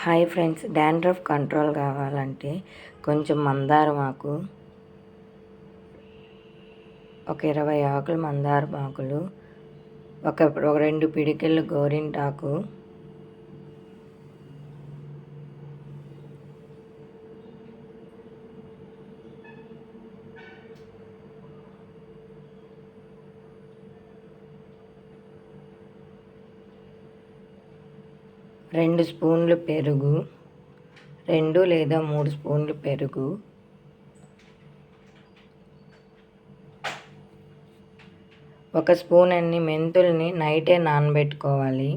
Hi friends, dandruff control కావాలంటే కొంచెం మందారం ఆకు, ఒక 20 ఆకులు మందారం ఆకులు, ఒక 2 పిడికెళ్ళు గోరింటాకు, రెండు స్పూన్లు పెరుగు, 2 లేదా 3 స్పూన్లు పెరుగు, ఒక స్పూన్ అన్ని మెంతుల్ని నైటే నానబెట్టుకోవాలి.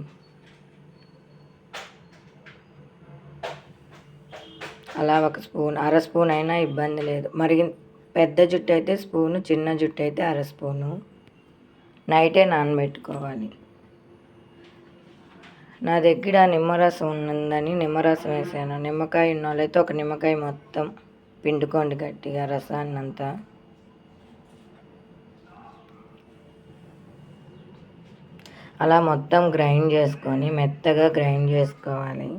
అలా ఒక స్పూన్, అర స్పూన్ అయినా ఇబ్బంది లేదు. మరి పెద్ద జుట్టు అయితే స్పూను, చిన్న జుట్టు అయితే అర స్పూను నైటే నానబెట్టుకోవాలి. నా దగ్గర నిమ్మరసం ఉన్నదని నిమ్మరసం వేసాను. నిమ్మకాయ ఉన్న వాళ్ళైతే ఒక నిమ్మకాయ మొత్తం పిండుకోండి గట్టిగా రసాన్నంతా. అలా మొత్తం గ్రైండ్ చేసుకొని మెత్తగా గ్రైండ్ చేసుకోవాలి.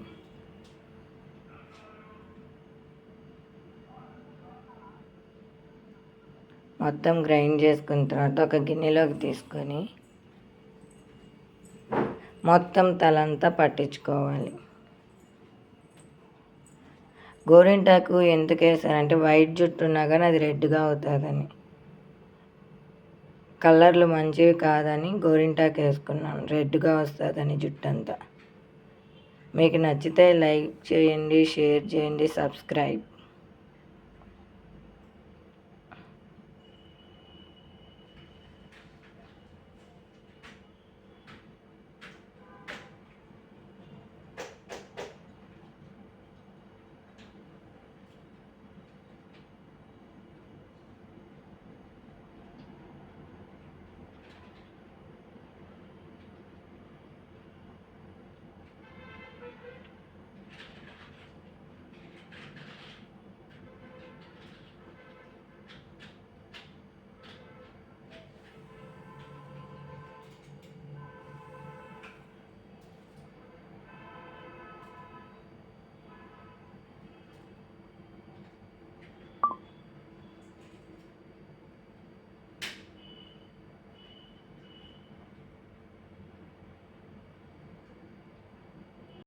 మొత్తం గ్రైండ్ చేసుకున్న తర్వాత ఒక గిన్నెలోకి తీసుకొని మొత్తం తలంతా పట్టించుకోవాలి. గోరింటాకు ఎందుకు వేసానంటే వైట్ జుట్టు ఉన్నా కానీ అది రెడ్గా అవుతుందని, కలర్లు మంచివి కాదని గోరింటాకు వేసుకున్నాను. రెడ్గా వస్తుందని జుట్టు అంతా. మీకు నచ్చితే లైక్ చేయండి, షేర్ చేయండి, సబ్స్క్రైబ్.